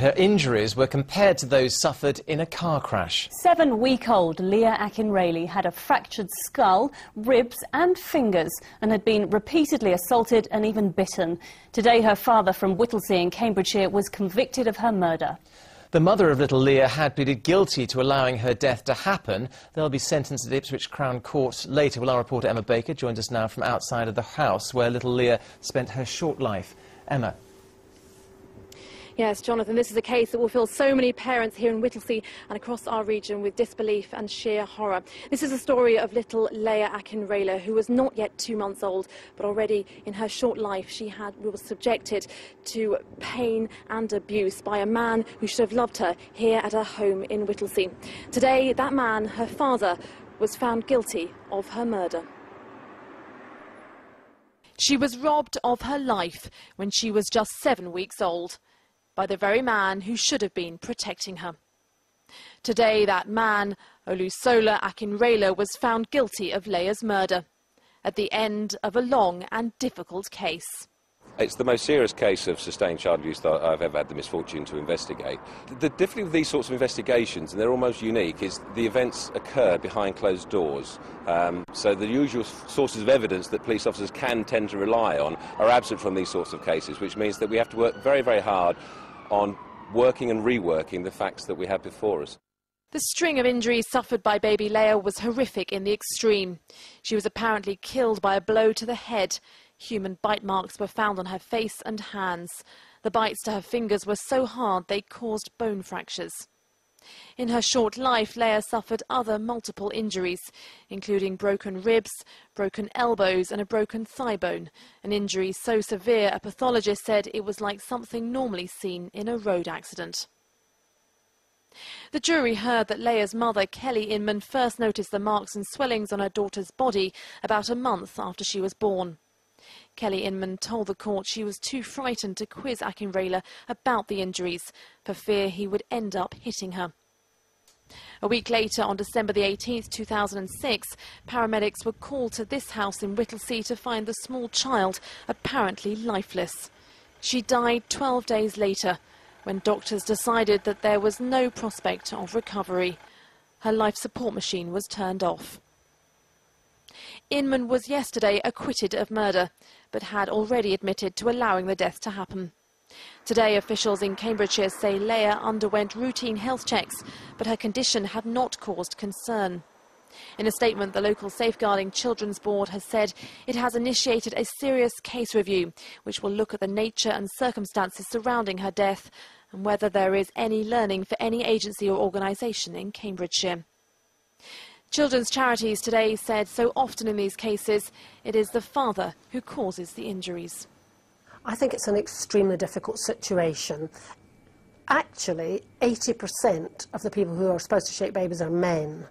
Her injuries were compared to those suffered in a car crash. 7-week-old Leah Akinrayli had a fractured skull, ribs and fingers and had been repeatedly assaulted and even bitten. Today her father from Whittlesey in Cambridgeshire was convicted of her murder. The mother of little Leah had pleaded guilty to allowing her death to happen. They'll be sentenced at Ipswich Crown Court later. Well, our reporter Emma Baker joins us now from outside of the house where little Leah spent her short life. Emma. Yes, Jonathan, this is a case that will fill so many parents here in Whittlesey and across our region with disbelief and sheer horror. This is a story of little Leah Akinrayli, who was not yet 2 months old, but already in her short life she was subjected to pain and abuse by a man who should have loved her here at her home in Whittlesey. Today, that man, her father, was found guilty of her murder. She was robbed of her life when she was just 7 weeks old, by the very man who should have been protecting her. Today, that man, Olusola Akinrayli, was found guilty of Leah's murder, at the end of a long and difficult case. It's the most serious case of sustained child abuse that I've ever had the misfortune to investigate. The difficulty with these sorts of investigations, and they're almost unique, is the events occur behind closed doors. So the usual sources of evidence that police officers can tend to rely on are absent from these sorts of cases, which means that we have to work very, very hard on working and reworking the facts that we have before us. The string of injuries suffered by baby Leah was horrific in the extreme. She was apparently killed by a blow to the head. Human bite marks were found on her face and hands. The bites to her fingers were so hard they caused bone fractures. In her short life, Leah suffered other multiple injuries, including broken ribs, broken elbows and a broken thigh bone, an injury so severe a pathologist said it was like something normally seen in a road accident. The jury heard that Leah's mother, Kelly Inman, first noticed the marks and swellings on her daughter's body about a month after she was born. Kelly Inman told the court she was too frightened to quiz Akinrayli about the injuries, for fear he would end up hitting her. A week later, on December the 18th, 2006, paramedics were called to this house in Whittlesey to find the small child apparently lifeless. She died 12 days later, when doctors decided that there was no prospect of recovery. Her life support machine was turned off. Inman was yesterday acquitted of murder, but had already admitted to allowing the death to happen. Today, officials in Cambridgeshire say Leah underwent routine health checks, but her condition had not caused concern. In a statement, the local Safeguarding Children's Board has said it has initiated a serious case review, which will look at the nature and circumstances surrounding her death and whether there is any learning for any agency or organisation in Cambridgeshire. Children's charities today said so often in these cases, it is the father who causes the injuries. I think it's an extremely difficult situation. Actually, 80% of the people who are supposed to shake babies are men.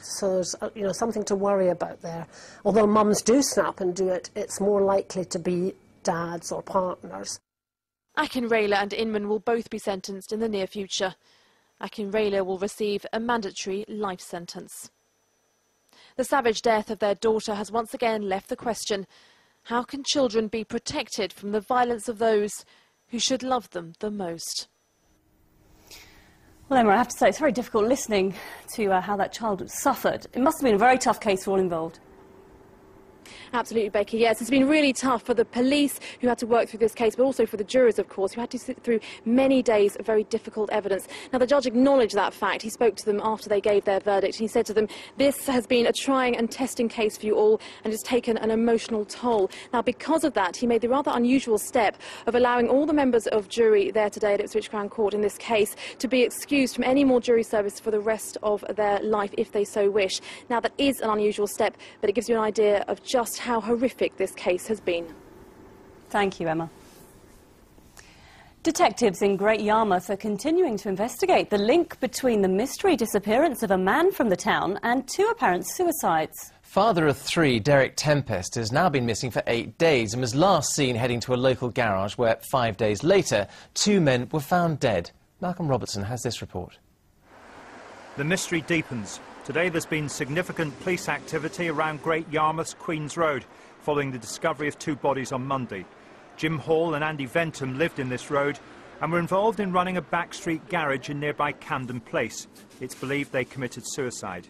So there's something to worry about there. Although mums do snap and do it, it's more likely to be dads or partners. Akinrayli and Inman will both be sentenced in the near future. Akinrayli will receive a mandatory life sentence. The savage death of their daughter has once again left the question, how can children be protected from the violence of those who should love them the most? Well, Emma, I have to say it's very difficult listening to how that child suffered. It must have been a very tough case for all involved. Absolutely, Becky. Yes, it's been really tough for the police who had to work through this case, but also for the jurors, of course, who had to sit through many days of very difficult evidence. Now, the judge acknowledged that fact. He spoke to them after they gave their verdict. He said to them, this has been a trying and testing case for you all, and it's taken an emotional toll. Now, because of that, he made the rather unusual step of allowing all the members of jury there today at Ipswich Crown Court in this case to be excused from any more jury service for the rest of their life, if they so wish. Now, that is an unusual step, but it gives you an idea of just how horrific this case has been. Thank you, Emma. Detectives in Great Yarmouth are continuing to investigate the link between the mystery disappearance of a man from the town and 2 apparent suicides. Father of 3, Derek Tempest, has now been missing for 8 days and was last seen heading to a local garage where 5 days later 2 men were found dead. Malcolm Robertson has this report. The mystery deepens. Today there's been significant police activity around Great Yarmouth's Queen's Road, following the discovery of 2 bodies on Monday. Jim Hall and Andy Venton lived in this road and were involved in running a backstreet garage in nearby Camden Place. It's believed they committed suicide.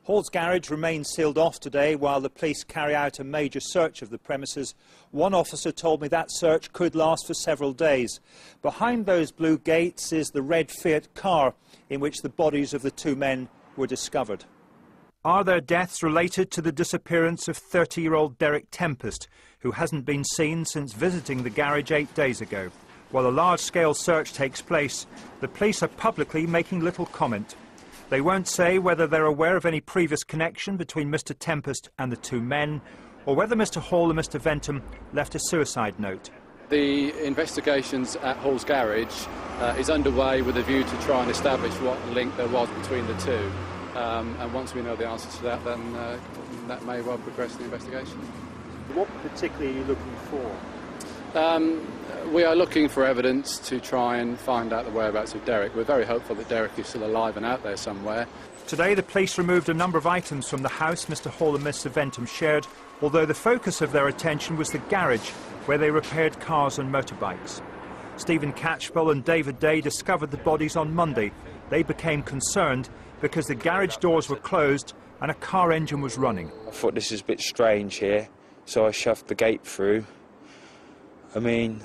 Hall's garage remains sealed off today while the police carry out a major search of the premises. One officer told me that search could last for several days. Behind those blue gates is the red Fiat car in which the bodies of the two men were discovered. Are there deaths related to the disappearance of 30-year-old Derek Tempest, who hasn't been seen since visiting the garage 8 days ago? While a large-scale search takes place, the police are publicly making little comment. They won't say whether they're aware of any previous connection between Mr. Tempest and the two men, or whether Mr. Hall and Mr. Ventham left a suicide note. The investigations at Hall's garage is underway with a view to try and establish what link there was between the two. And once we know the answer to that, then that may well progress the investigation. What particularly are you looking for? We are looking for evidence to try and find out the whereabouts of Derek. We're very hopeful that Derek is still alive and out there somewhere. Today the police removed a number of items from the house Mr. Hall and Mr. Ventham shared, although the focus of their attention was the garage, where they repaired cars and motorbikes. Stephen Catchpole and David Day discovered the bodies on Monday. They became concerned because the garage doors were closed and a car engine was running. I thought this is a bit strange here, so I shoved the gate through. I mean,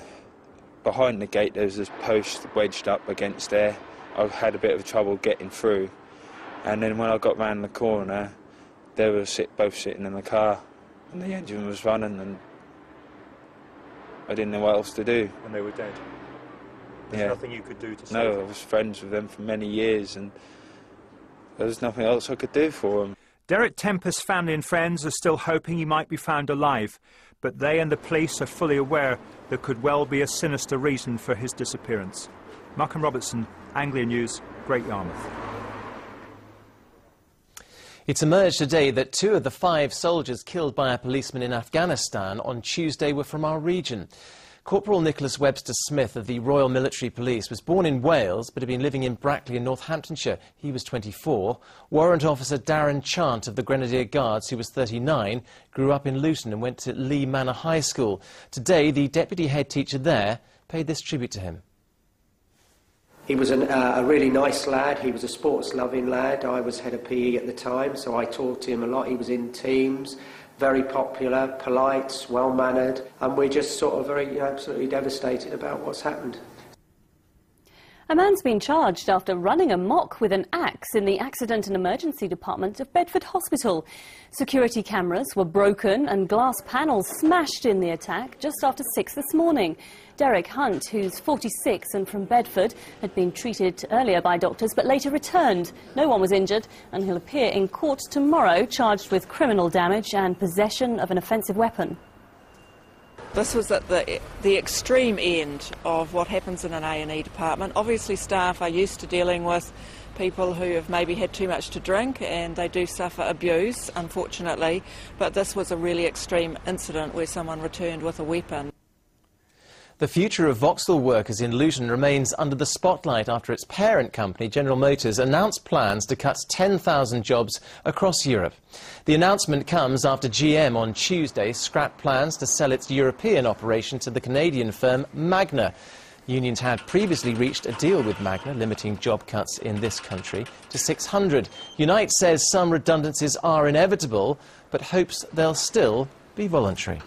behind the gate there was this post wedged up against there. I had a bit of trouble getting through, and then when I got round the corner, they were both sitting in the car, and the engine was running, and I didn't know what else to do. And they were dead? There's nothing you could do to save them? No, I was friends with them for many years, and there was nothing else I could do for them. Derek Tempest's family and friends are still hoping he might be found alive, but they and the police are fully aware there could well be a sinister reason for his disappearance. Malcolm Robertson, Anglia News, Great Yarmouth. It's emerged today that 2 of the 5 soldiers killed by a policeman in Afghanistan on Tuesday were from our region. Corporal Nicholas Webster Smith of the Royal Military Police was born in Wales but had been living in Brackley in Northamptonshire. He was 24. Warrant Officer Darren Chant of the Grenadier Guards, who was 39, grew up in Luton and went to Lee Manor High School. Today, the deputy head teacher there paid this tribute to him. He was a really nice lad. He was a sports-loving lad. I was head of PE at the time, so I taught him a lot. He was in teams. Very popular, polite, well-mannered, and we're just sort of very absolutely devastated about what's happened. A man's been charged after running amok with an axe in the Accident and Emergency Department of Bedford Hospital. Security cameras were broken and glass panels smashed in the attack just after 6 this morning. Derek Hunt, who's 46 and from Bedford, had been treated earlier by doctors but later returned. No one was injured, and he'll appear in court tomorrow charged with criminal damage and possession of an offensive weapon. This was at the extreme end of what happens in an A&E department. Obviously staff are used to dealing with people who have maybe had too much to drink, and they do suffer abuse, unfortunately, but this was a really extreme incident where someone returned with a weapon. The future of Vauxhall workers in Luton remains under the spotlight after its parent company, General Motors, announced plans to cut 10,000 jobs across Europe. The announcement comes after GM on Tuesday scrapped plans to sell its European operation to the Canadian firm Magna. Unions had previously reached a deal with Magna, limiting job cuts in this country to 600. Unite says some redundancies are inevitable, but hopes they'll still be voluntary.